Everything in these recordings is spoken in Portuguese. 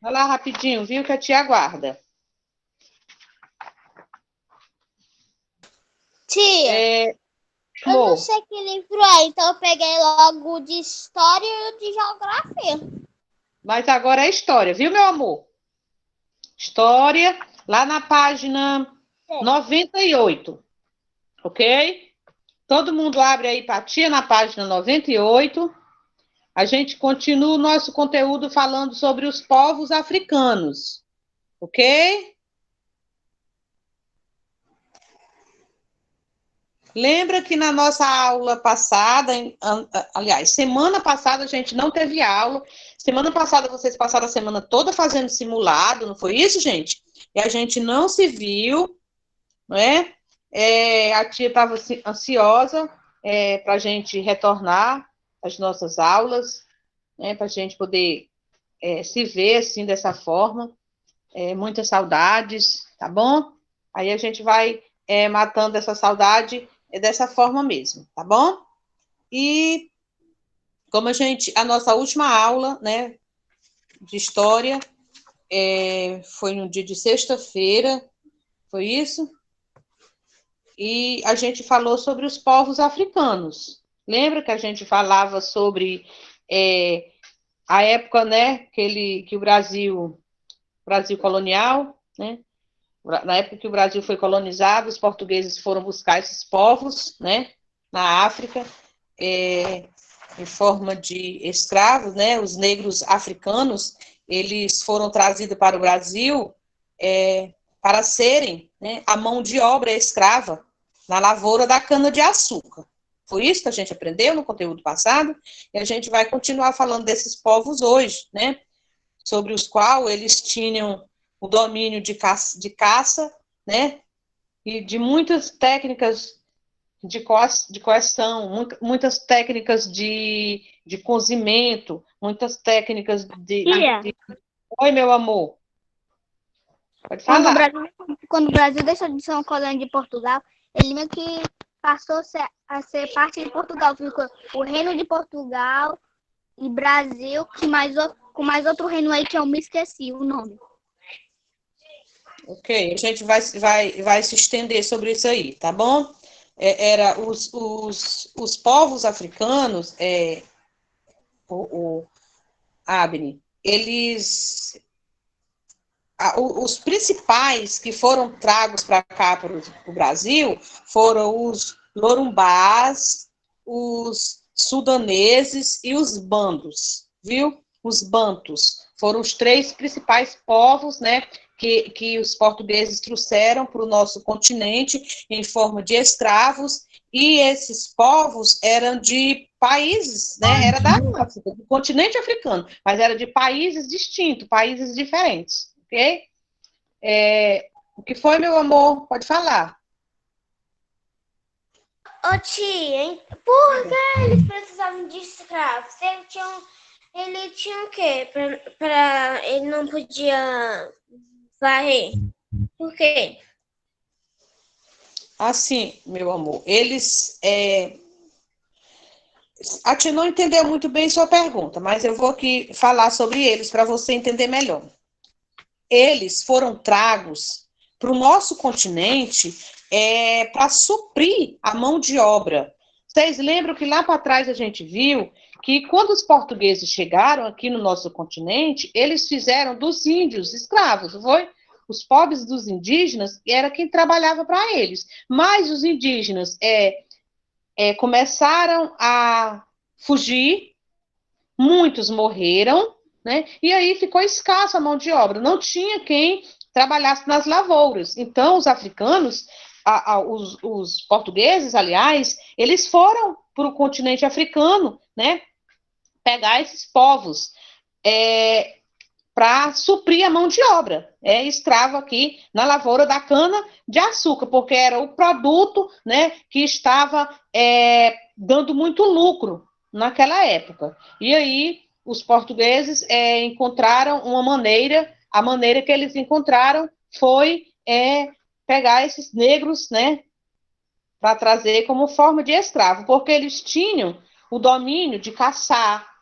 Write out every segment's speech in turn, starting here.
Vai lá rapidinho, viu, que a tia aguarda. Tia, eu não sei que livro é, então eu peguei logo o de história e o de geografia. Mas agora é história, viu, meu amor? História, lá na página 98, ok? Todo mundo abre aí para a tia na página 98. A gente continua o nosso conteúdo falando sobre os povos africanos, ok? Lembra que na nossa aula passada, aliás, semana passada a gente não teve aula. Semana passada vocês passaram a semana toda fazendo simulado, não foi isso, gente? E a gente não se viu, não é? A tia estava ansiosa para a gente retornar às nossas aulas, né? Para a gente poder se ver assim dessa forma. Muitas saudades, tá bom? Aí a gente vai matando essa saudade dessa forma mesmo, tá bom? E como a nossa última aula, né, de história foi no dia de sexta-feira, foi isso? E a gente falou sobre os povos africanos. Lembra que a gente falava sobre a época, né, que o Brasil colonial, né? Na época que o Brasil foi colonizado, os portugueses foram buscar esses povos, né, na África, em forma de escravos, né, os negros africanos, eles foram trazidos para o Brasil para serem, né, a mão de obra escrava na lavoura da cana-de-açúcar. Foi isso que a gente aprendeu no conteúdo passado, e a gente vai continuar falando desses povos hoje, né, sobre os quais eles tinham o domínio de caça, né, e de muitas técnicas de coação, muitas técnicas de cozimento, muitas técnicas de... Oi, meu amor. Pode falar. Quando o Brasil deixou de ser uma colônia de Portugal, ele meio que passou a ser parte de Portugal. Ficou o Reino de Portugal e Brasil, com mais outro reino aí que eu me esqueci o nome. Ok, a gente vai se estender sobre isso aí, tá bom? Era os povos africanos, o Abne, eles, os principais que foram tragos para cá, para o Brasil, foram os Lorumbás, os sudaneses e os bandos, viu? Os bantus foram os três principais povos, né, que os portugueses trouxeram para o nosso continente em forma de escravos, e esses povos eram de países, né, era da África, do continente africano, mas era de países distintos, países diferentes, ok? O que foi, meu amor? Pode falar. Ô tia, por que eles precisavam de escravos? Ele tinha o quê? Ele não podia varrer. Por quê? Assim, meu amor, eles. A tia não entendeu muito bem sua pergunta, mas eu vou aqui falar sobre eles para você entender melhor. Eles foram tragos para o nosso continente para suprir a mão de obra. Vocês lembram que lá para trás a gente viu que quando os portugueses chegaram aqui no nosso continente, eles fizeram dos índios escravos, foi? Os pobres dos indígenas era quem trabalhava para eles. Mas os indígenas começaram a fugir, muitos morreram, né? E aí ficou escassa a mão de obra, não tinha quem trabalhasse nas lavouras. Então, os africanos, os portugueses, aliás, eles foram para o continente africano, né? Pegar esses povos para suprir a mão de obra escravo aqui na lavoura da cana de açúcar, porque era o produto, né, que estava dando muito lucro naquela época. E aí os portugueses encontraram uma maneira, a maneira que eles encontraram foi pegar esses negros, né, para trazer como forma de escravo, porque eles tinham o domínio de caçar,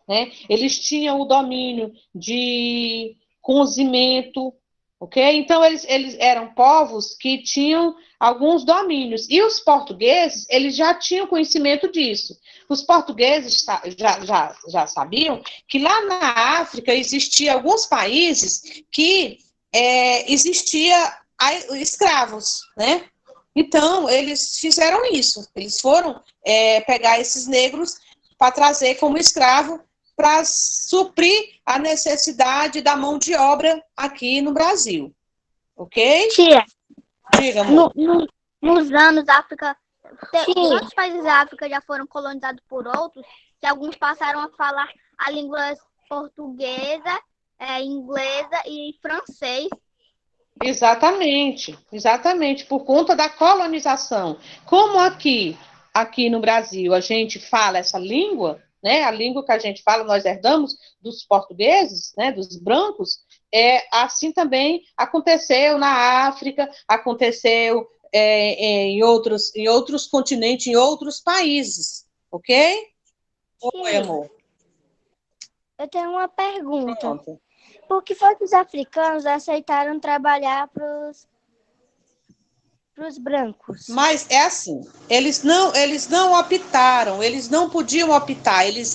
né? Eles tinham o domínio de cozimento, ok? Então, eles eram povos que tinham alguns domínios. E os portugueses, eles já tinham conhecimento disso. Os portugueses já sabiam que lá na África existiam alguns países que existia escravos, né? Então, eles fizeram isso. Eles foram pegar esses negros para trazer como escravo para suprir a necessidade da mão de obra aqui no Brasil. Ok? Tia, Diga, amor. nos anos, a África, vários países da África já foram colonizados por outros, e alguns passaram a falar a língua portuguesa, inglesa e francês. Exatamente, por conta da colonização. Como aqui no Brasil a gente fala essa língua, né? A língua que a gente fala, nós herdamos dos portugueses, né? Dos brancos. Assim também aconteceu na África, aconteceu em outros continentes, em outros países, ok? Oi, amor. Eu tenho uma pergunta. Pronto. Por que foi que os africanos aceitaram trabalhar para os brancos? Mas é assim, eles não optaram, eles não podiam optar, eles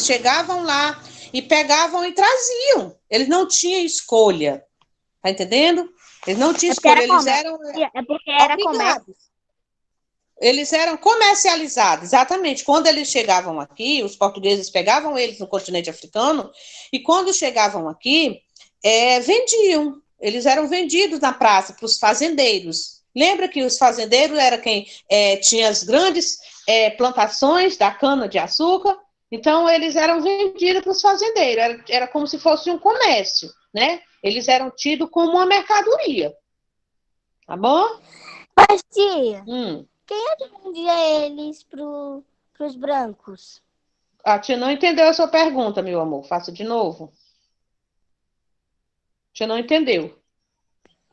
chegavam lá e pegavam e traziam. Eles não tinham escolha. Tá entendendo? Eles não tinham escolha, eles eram porque era obrigados. Eles eram comercializados, exatamente. Quando eles chegavam aqui, os portugueses pegavam eles no continente africano, e quando chegavam aqui, vendiam. Eles eram vendidos na praça para os fazendeiros. Lembra que os fazendeiros eram quem tinha as grandes plantações da cana-de-açúcar? Então, eles eram vendidos para os fazendeiros. Era como se fosse um comércio, né? Eles eram tidos como uma mercadoria. Tá bom? Mas, tia, quem vendia eles para os brancos? A tia não entendeu a sua pergunta, meu amor. Faça de novo. A tia não entendeu.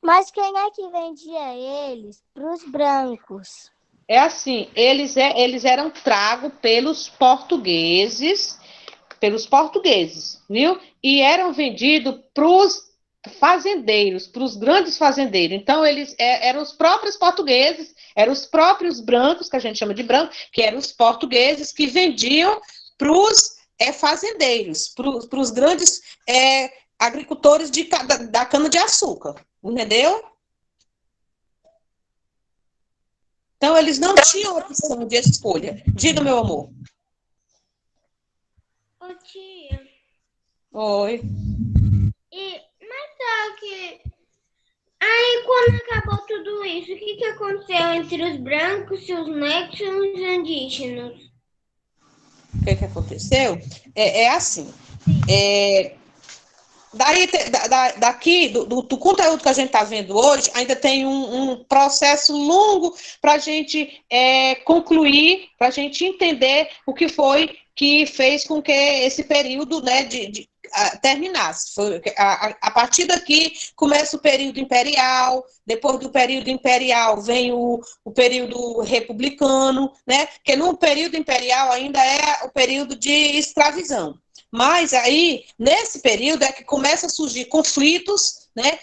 Mas quem é que vendia eles para os brancos? É assim, eles eram tragos pelos portugueses, viu? E eram vendidos para os fazendeiros, para os grandes fazendeiros. Então, eles eram os próprios portugueses, eram os próprios brancos, que a gente chama de branco, que eram os portugueses que vendiam para os fazendeiros, para os grandes agricultores da cana-de-açúcar. Entendeu? Então, eles não tinham opção de escolha. Diga, meu amor. Ô, tia. Oi. Mas só que... Aí, quando acabou tudo isso, o que aconteceu entre os brancos, os negros e os indígenas? O que aconteceu? Assim. Daqui, do conteúdo que a gente está vendo hoje, ainda tem um processo longo para a gente concluir, para a gente entender o que foi que fez com que esse período, né, terminasse. A partir daqui começa o período imperial, depois do período imperial vem o período republicano, né, que no período imperial ainda é o período de escravidão. Mas aí, nesse período, é que começa a surgir conflitos, né?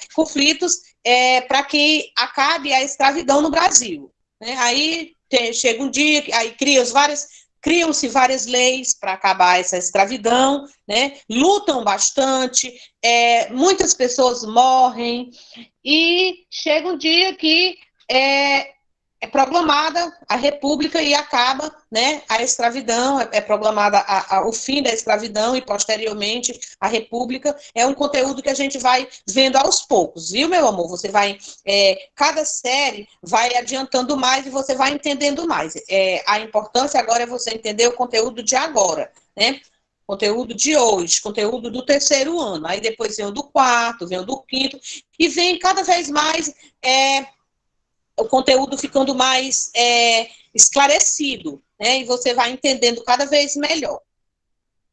Para que acabe a escravidão no Brasil. Né? Aí chega um dia, aí criam-se várias leis para acabar essa escravidão, né? Lutam bastante, muitas pessoas morrem, e chega um dia que é proclamada a República e acaba, né, a escravidão, é proclamada o fim da escravidão e, posteriormente, a República. É um conteúdo que a gente vai vendo aos poucos, viu, meu amor? Você vai, cada série vai adiantando mais e você vai entendendo mais. A importância agora é você entender o conteúdo de agora, né? Conteúdo de hoje, conteúdo do 3º ano. Aí depois vem o do 4º, vem o do 5º, e vem cada vez mais o conteúdo ficando mais esclarecido, né? E você vai entendendo cada vez melhor.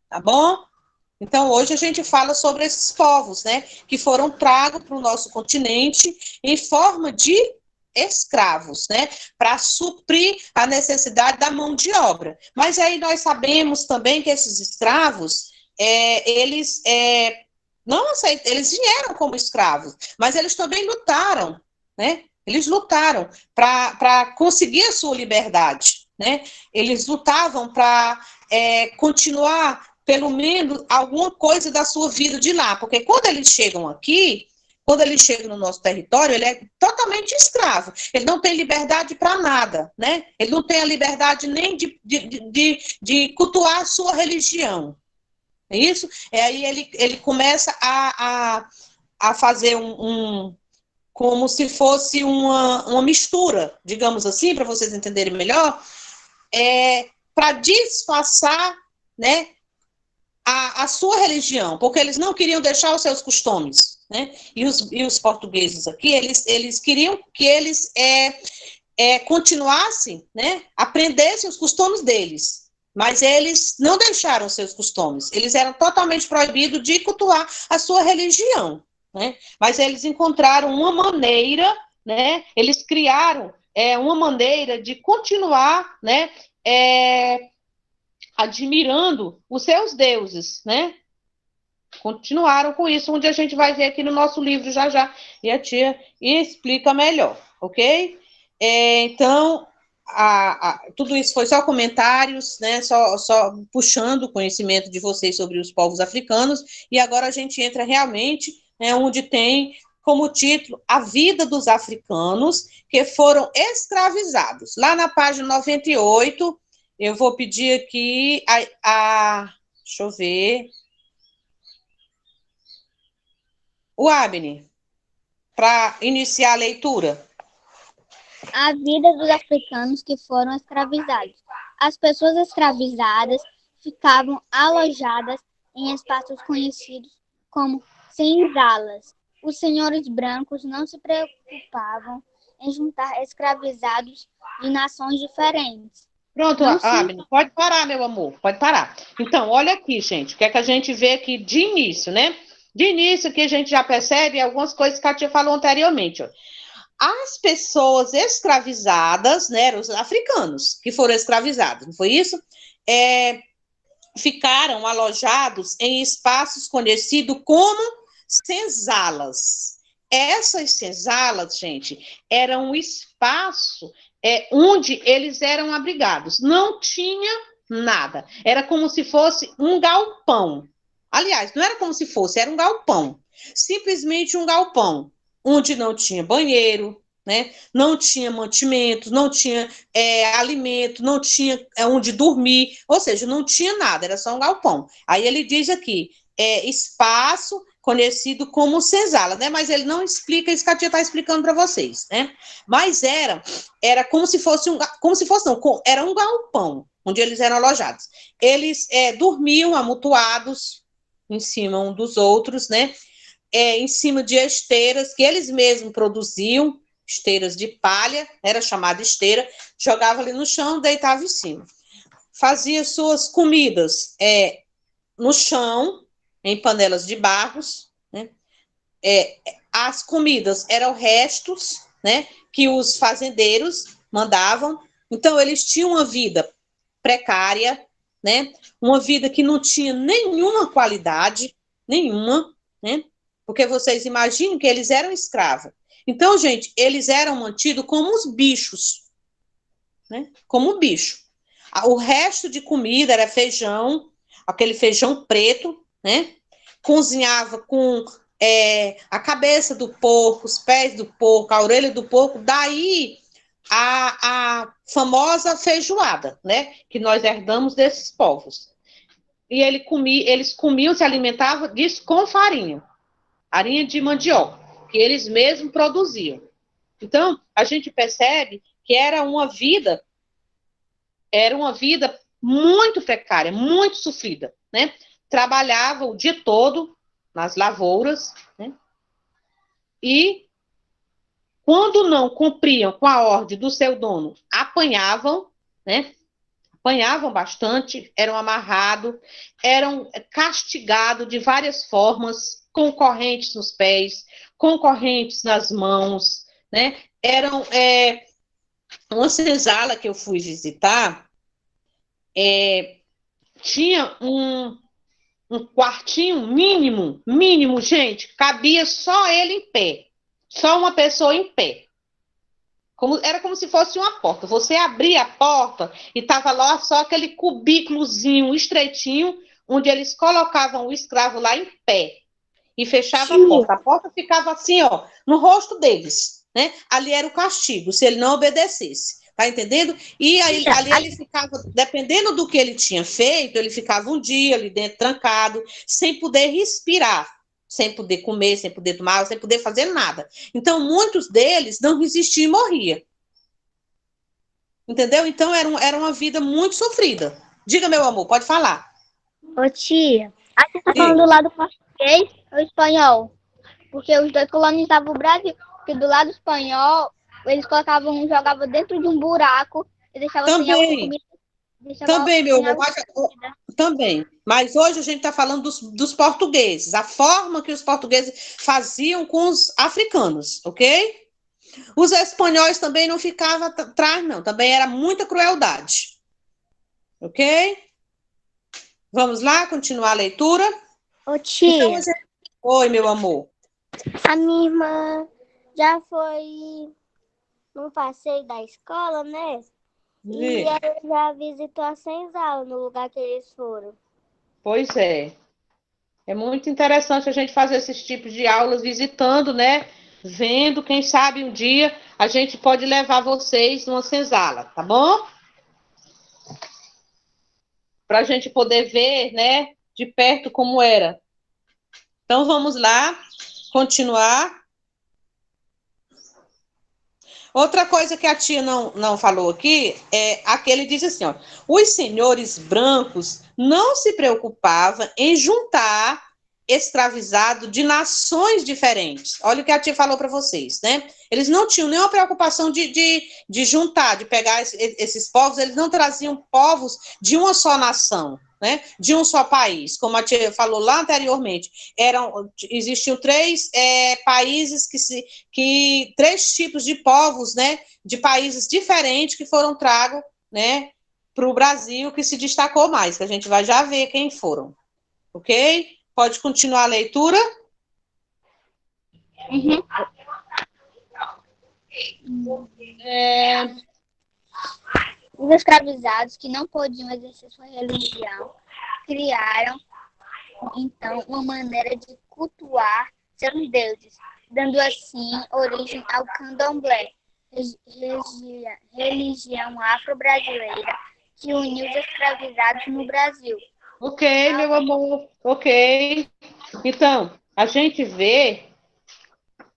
Tá bom? Então, hoje a gente fala sobre esses povos, né? Que foram tragos para o nosso continente em forma de escravos, né? Para suprir a necessidade da mão de obra. Mas aí nós sabemos também que esses escravos, eles não aceitam, eles vieram como escravos, mas eles também lutaram, né? Eles lutaram para conseguir a sua liberdade, né? Eles lutavam para continuar, pelo menos, alguma coisa da sua vida de lá, porque quando eles chegam aqui, quando ele chega no nosso território, ele é totalmente escravo. Ele não tem liberdade para nada, né? Ele não tem a liberdade nem de cultuar a sua religião. É isso? Aí ele começa a fazer como se fosse uma mistura, digamos assim, para vocês entenderem melhor, para disfarçar, né, a sua religião, porque eles não queriam deixar os seus costumes, né? E os portugueses aqui, eles queriam que eles continuassem, né, aprendessem os costumes deles, mas eles não deixaram os seus costumes, eles eram totalmente proibidos de cultuar a sua religião, né? Mas eles encontraram uma maneira, né? Eles criaram uma maneira de continuar, né, admirando os seus deuses, né? Continuaram com isso, onde a gente vai ver aqui no nosso livro já, e a tia explica melhor, ok? Então, tudo isso foi só comentários, né? Só puxando o conhecimento de vocês sobre os povos africanos, e agora a gente entra realmente, né, onde tem como título A Vida dos Africanos que foram escravizados. Lá na página 98, eu vou pedir aqui deixa eu ver. O Abner, para iniciar a leitura. A vida dos africanos que foram escravizados. As pessoas escravizadas ficavam alojadas em espaços conhecidos como senzalas. Os senhores brancos não se preocupavam em juntar escravizados de nações diferentes. Pronto, Abner, pode parar, meu amor, pode parar. Então, olha aqui, gente, o que é que a gente vê aqui de início, né? De início, que a gente já percebe algumas coisas que a tia falou anteriormente. Ó. As pessoas escravizadas, né, eram os africanos que foram escravizados, não foi isso? Ficaram alojados em espaços conhecidos como senzalas. Essas senzalas, gente, eram um espaço onde eles eram abrigados. Não tinha nada. Era como se fosse um galpão. Aliás, não era como se fosse, era um galpão. Simplesmente um galpão, onde não tinha banheiro, né? Não tinha mantimento, não tinha alimento, não tinha onde dormir, ou seja, não tinha nada, era só um galpão. Aí ele diz aqui, espaço conhecido como senzala, né? Mas ele não explica isso que a tia está explicando para vocês, né? Mas era como se fosse era um galpão onde eles eram alojados. Eles dormiam amontoados em cima um dos outros, né? Em cima de esteiras que eles mesmos produziam, esteiras de palha, era chamada esteira, jogava ali no chão, deitava em cima. Fazia suas comidas no chão, em panelas de barros, né? As comidas eram restos, né, que os fazendeiros mandavam, então eles tinham uma vida precária, né, uma vida que não tinha nenhuma qualidade, nenhuma, né, porque vocês imaginam que eles eram escravos. Então, gente, eles eram mantidos como os bichos, né, como um bicho. O resto de comida era feijão, aquele feijão preto, né, cozinhava com a cabeça do porco, os pés do porco, a orelha do porco, daí a famosa feijoada, né, que nós herdamos desses povos. E eles comiam, se alimentavam disso com farinha de mandioca, que eles mesmos produziam. Então, a gente percebe que era uma vida muito precária, muito sofrida, né? Trabalhava o dia todo nas lavouras, né? E quando não cumpriam com a ordem do seu dono, apanhavam, né? Apanhavam bastante, eram amarrados, eram castigados de várias formas, com correntes nos pés, com correntes nas mãos, né? Eram uma senzala que eu fui visitar, tinha um quartinho mínimo, gente, cabia só ele em pé. Só uma pessoa em pé. Era como se fosse uma porta. Você abria a porta e estava lá só aquele cubículozinho estreitinho, onde eles colocavam o escravo lá em pé e fechava a porta. A porta ficava assim, ó, no rosto deles, né? Ali era o castigo, se ele não obedecesse. Tá entendendo? E aí, ali ele ficava, dependendo do que ele tinha feito, ele ficava um dia ali dentro, trancado, sem poder respirar, sem poder comer, sem poder tomar, sem poder fazer nada. Então, muitos deles não resistiam e morriam. Entendeu? Então, era uma vida muito sofrida. Diga, meu amor, pode falar. Ô, tia, você está falando do lado português ou espanhol? Porque os dois colonizavam o Brasil. Porque do lado espanhol, eles jogavam dentro de um buraco e deixavam sem água e comida. Também, meu amor, também. Mas hoje a gente está falando dos portugueses, a forma que os portugueses faziam com os africanos, ok? Os espanhóis também não ficavam atrás, não. Também era muita crueldade. Ok? Vamos lá, continuar a leitura? Ô, tia. Então, oi, meu amor. A minha irmã já foi num passeio da escola, né? E ela já visitou a senzala no lugar que eles foram. Pois é. É muito interessante a gente fazer esses tipos de aulas visitando, né? Vendo, quem sabe um dia a gente pode levar vocês numa senzala, tá bom? Para a gente poder ver, né, de perto como era. Então vamos lá, continuar. Outra coisa que a tia não falou aqui é aquele diz assim, ó, os senhores brancos não se preocupavam em juntar escravizado de nações diferentes. Olha o que a tia falou para vocês, né? Eles não tinham nenhuma preocupação de juntar, de pegar esses povos, eles não traziam povos de uma só nação, né? De um só país, como a tia falou lá anteriormente. Existiam três países três tipos de povos, né? De países diferentes que foram tragos, né? Para o Brasil, que se destacou mais, que a gente vai já ver quem foram, ok? Pode continuar a leitura? Uhum. Os escravizados que não podiam exercer sua religião criaram, então, uma maneira de cultuar seus deuses, dando assim origem ao candomblé, religião afro-brasileira que uniu os escravizados no Brasil. Ok, meu amor, ok. Então, a gente vê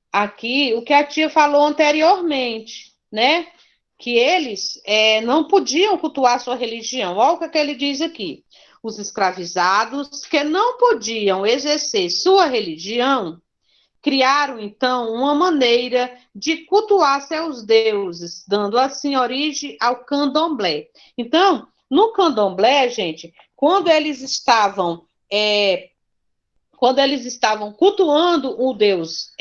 aqui o que a tia falou anteriormente, né? Que eles não podiam cultuar sua religião. Olha o que ele diz aqui. Os escravizados que não podiam exercer sua religião criaram, então, uma maneira de cultuar seus deuses, dando assim origem ao candomblé. Então, no candomblé, gente, quando eles estavam cultuando o deus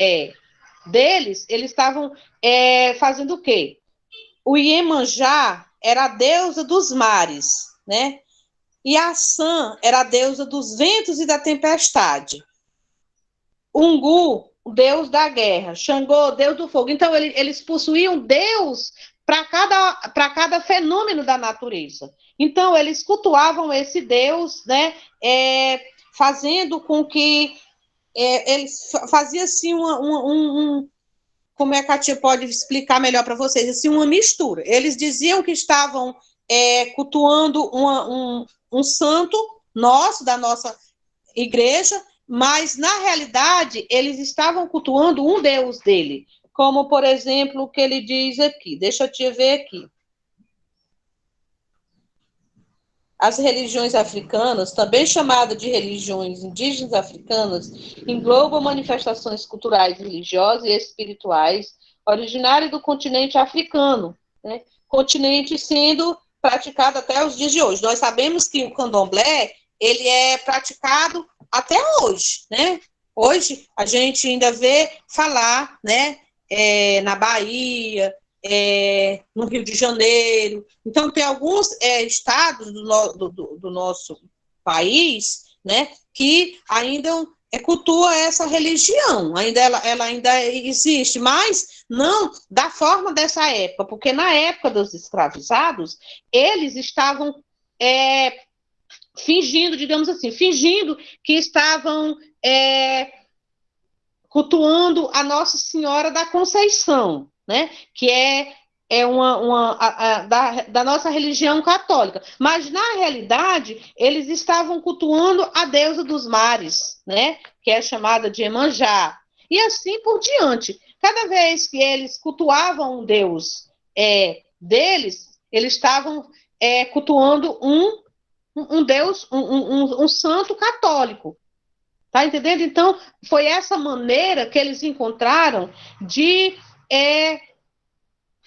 deles, eles estavam fazendo o quê? O Iemanjá era a deusa dos mares, né? E a San era a deusa dos ventos e da tempestade. Ungu, o deus da guerra. Xangô, deus do fogo. Então, eles possuíam deus para cada fenômeno da natureza. Então, eles cultuavam esse deus, né? Fazendo com que eles faziam assim como é que a tia pode explicar melhor para vocês? Assim, uma mistura. Eles diziam que estavam cultuando um santo nosso, da nossa igreja, mas, na realidade, eles estavam cultuando um deus dele, como, por exemplo, o que ele diz aqui. Deixa eu te ver aqui. As religiões africanas, também chamadas de religiões indígenas africanas, englobam manifestações culturais, religiosas e espirituais originárias do continente africano, né? Continente sendo praticado até os dias de hoje. Nós sabemos que o candomblé, ele é praticado até hoje, né? Hoje a gente ainda vê falar, né? Na Bahia, no Rio de Janeiro. Então, tem alguns estados do nosso país, né, que ainda cultua essa religião, ela ainda existe, mas não da forma dessa época, porque na época dos escravizados, eles estavam fingindo, digamos assim, fingindo que estavam cultuando a Nossa Senhora da Conceição, né? Que é da nossa religião católica. Mas, na realidade, eles estavam cultuando a deusa dos mares, né? Que é chamada de Iemanjá. E assim por diante. Cada vez que eles cultuavam um deus deles, eles estavam cultuando um deus, um santo católico. Tá entendendo? Então, foi essa maneira que eles encontraram de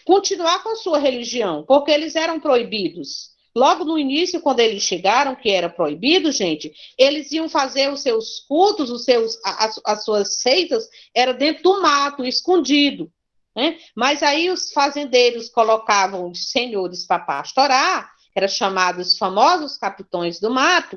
continuar com a sua religião, porque eles eram proibidos. Logo no início, quando eles chegaram, que era proibido, gente, eles iam fazer os seus cultos, as suas seitas, era dentro do mato, escondido. Né? Mas aí os fazendeiros colocavam os senhores para pastorar, eram chamados os famosos capitões do mato,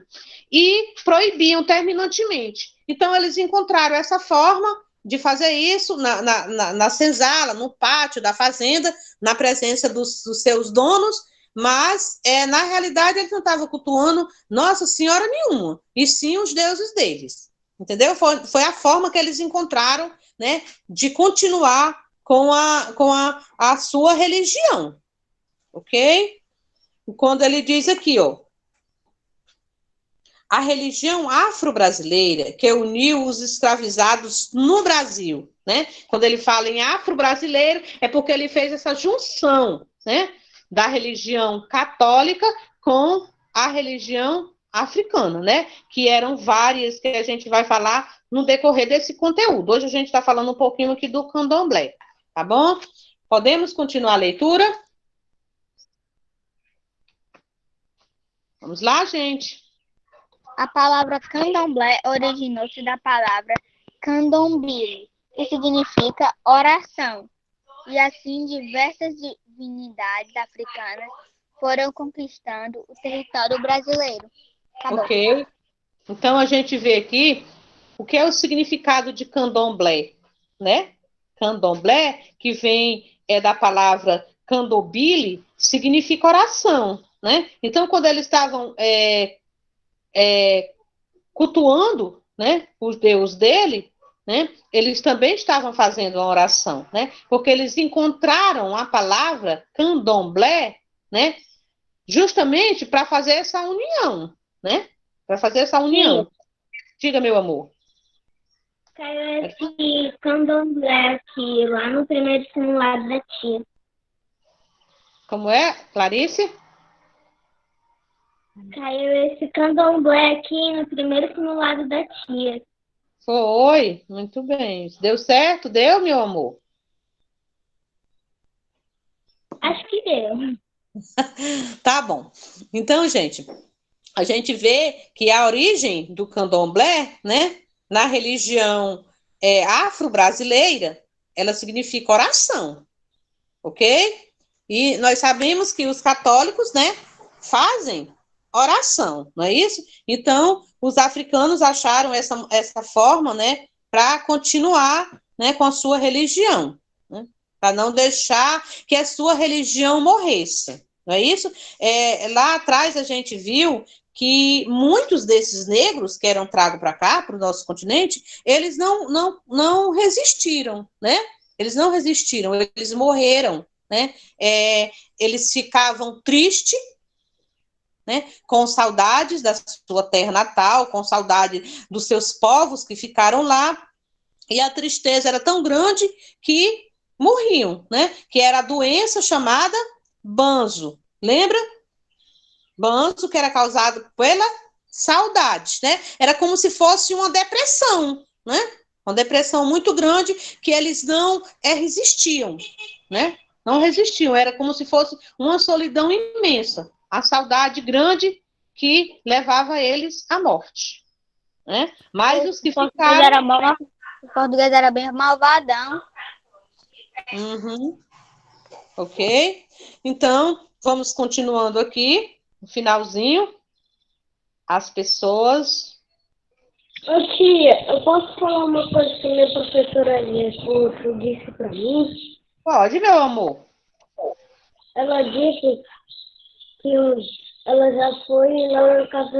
e proibiam terminantemente. Então, eles encontraram essa forma de fazer isso na senzala, no pátio da fazenda, na presença dos seus donos, mas, na realidade, eles não estavam cultuando Nossa Senhora nenhuma, e sim os deuses deles. Entendeu? Foi a forma que eles encontraram, né, de continuar com a sua religião. Ok? Quando ele diz aqui, ó, a religião afro-brasileira que uniu os escravizados no Brasil, né? Quando ele fala em afro-brasileiro, é porque ele fez essa junção, né? Da religião católica com a religião africana, né? Que eram várias que a gente vai falar no decorrer desse conteúdo. Hoje a gente está falando um pouquinho aqui do candomblé, tá bom? Podemos continuar a leitura? Vamos lá, gente. A palavra candomblé originou-se da palavra candombile, que significa oração. E assim diversas divindades africanas foram conquistando o território brasileiro. Acabou. Ok. Então a gente vê aqui o que é o significado de candomblé, né? Candomblé, que vem da palavra candomblé, significa oração, né? Então, quando eles estavam cultuando, né, os deus dele, né, eles também estavam fazendo uma oração, né? Porque eles encontraram a palavra candomblé, né? Justamente para fazer essa união, né? Para fazer essa união. Sim. Diga, meu amor. Caiu esse candomblé aqui, lá no primeiro simulado da tia. Como é, Clarice? Caiu esse candomblé aqui no primeiro simulado da tia. Foi, muito bem. Deu certo? Deu, meu amor? Acho que deu. Tá bom. Então, gente, a gente vê que a origem do candomblé, né, na religião afro-brasileira, ela significa oração, ok? E nós sabemos que os católicos, né, fazem oração, não é isso? Então, os africanos acharam essa forma, né, para continuar, né, com a sua religião, né, para não deixar que a sua religião morresse, não é isso? Lá atrás a gente viu que muitos desses negros que eram tragos para cá, para o nosso continente, eles não resistiram, né? Eles não resistiram, eles morreram, né? Eles ficavam tristes, né? Com saudades da sua terra natal, com saudade dos seus povos que ficaram lá, e a tristeza era tão grande que morriam, né? Que era a doença chamada banzo, lembra? Banzo, que era causado pela saudade, né? Era como se fosse uma depressão, né? Uma depressão muito grande que eles não resistiam, né? Não resistiam, era como se fosse uma solidão imensa, a saudade grande que levava eles à morte, né? Mas os que ficaram... O português era bem malvadão. Uhum. Ok? Então, vamos continuando aqui, no finalzinho. As pessoas Ô tia, eu posso falar uma coisa que minha professora de curso disse pra mim? Pode, meu amor. Ela disse que ela já foi lá na casa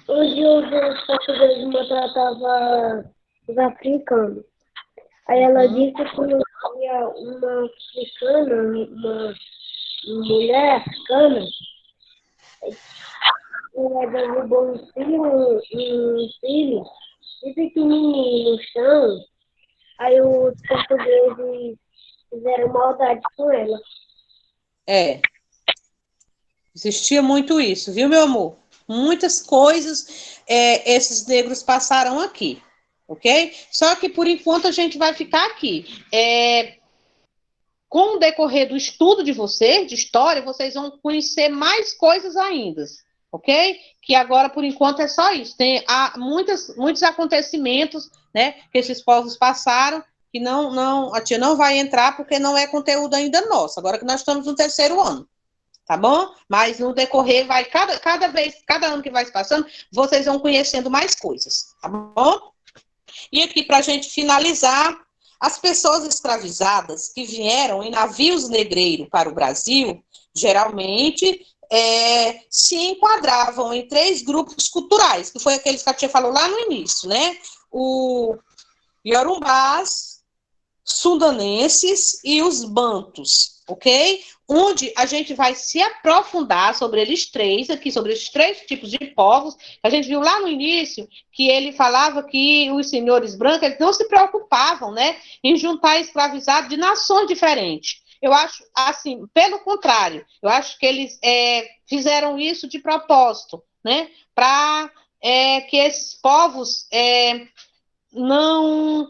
onde os portugueses maltratavam os africanos. Aí ela disse que havia uma africana, uma mulher africana, ela derrubou um filho e pequenininho no chão. Aí os portugueses fizeram maldade com ela. É, existia muito isso, viu, meu amor? Muitas coisas esses negros passaram aqui, ok? Só que por enquanto a gente vai ficar aqui. Com o decorrer do estudo de vocês, de história, vocês vão conhecer mais coisas ainda, ok? Que agora, por enquanto, é só isso. Há muitos acontecimentos, né, que esses povos passaram, que a tia não vai entrar porque não é conteúdo ainda nosso, agora que nós estamos no terceiro ano, tá bom? Mas no decorrer, cada ano que vai se passando, vocês vão conhecendo mais coisas, tá bom? E aqui, para a gente finalizar, as pessoas escravizadas que vieram em navios negreiros para o Brasil, geralmente se enquadravam em três grupos culturais, que foi aqueles que a tia falou lá no início, né? O Yorumbás, sundanenses e os bantus, ok? Onde a gente vai se aprofundar sobre eles três, aqui, sobre esses três tipos de povos. A gente viu lá no início que ele falava que os senhores brancos eles não se preocupavam, né, em juntar escravizados de nações diferentes. Eu acho, assim, pelo contrário, eu acho que eles fizeram isso de propósito, né, para que esses povos não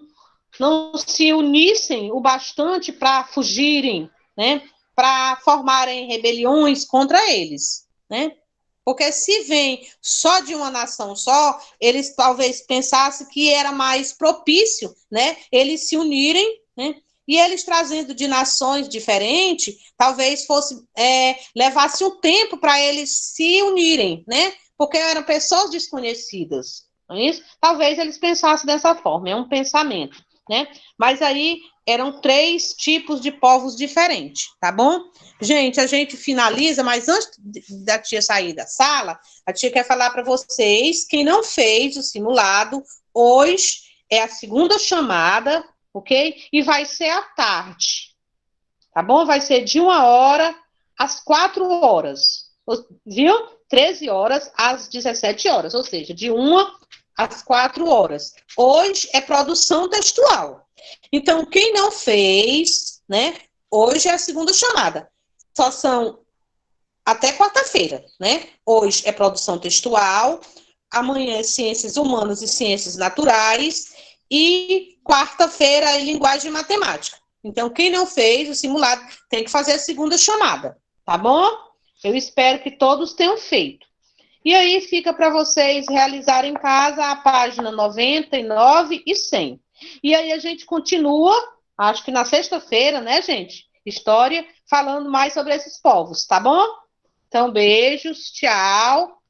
se unissem o bastante para fugirem, né? Para formarem rebeliões contra eles, né? Porque se vem só de uma nação só, eles talvez pensassem que era mais propício, né? Eles se unirem, né? E eles trazendo de nações diferentes, talvez levasse um tempo para eles se unirem, né? Porque eram pessoas desconhecidas, não é isso? Talvez eles pensassem dessa forma, é um pensamento, né? Mas aí eram três tipos de povos diferentes, tá bom? Gente, a gente finaliza, mas antes da tia sair da sala, a tia quer falar para vocês, quem não fez o simulado, hoje é a segunda chamada, ok? E vai ser à tarde, tá bom? Vai ser de 1 hora às 4 horas, viu? 13 horas às 17 horas, ou seja, de 1 às 4 horas. Hoje é produção textual. Então, quem não fez, né? Hoje é a segunda chamada. Só são até quarta-feira, né? Hoje é produção textual, amanhã é ciências humanas e ciências naturais e quarta-feira é linguagem e matemática. Então, quem não fez o simulado tem que fazer a segunda chamada, tá bom? Eu espero que todos tenham feito. E aí fica para vocês realizarem em casa a página 99 e 100. E aí a gente continua, acho que na sexta-feira, né, gente? História, falando mais sobre esses povos, tá bom? Então, beijos, tchau.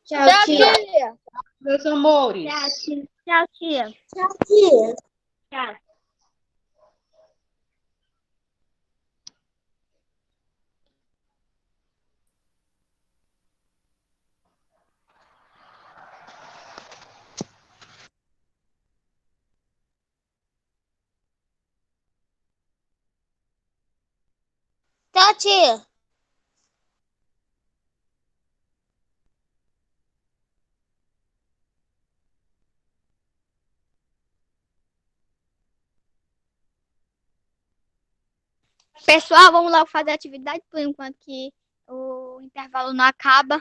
Tchau, Tchau, tia. tia. Meus amores. Tchau, tia. Tchau, tia. Tchau, tia. Tchau. Tchau, tia. Pessoal, vamos lá fazer a atividade por enquanto que o intervalo não acaba.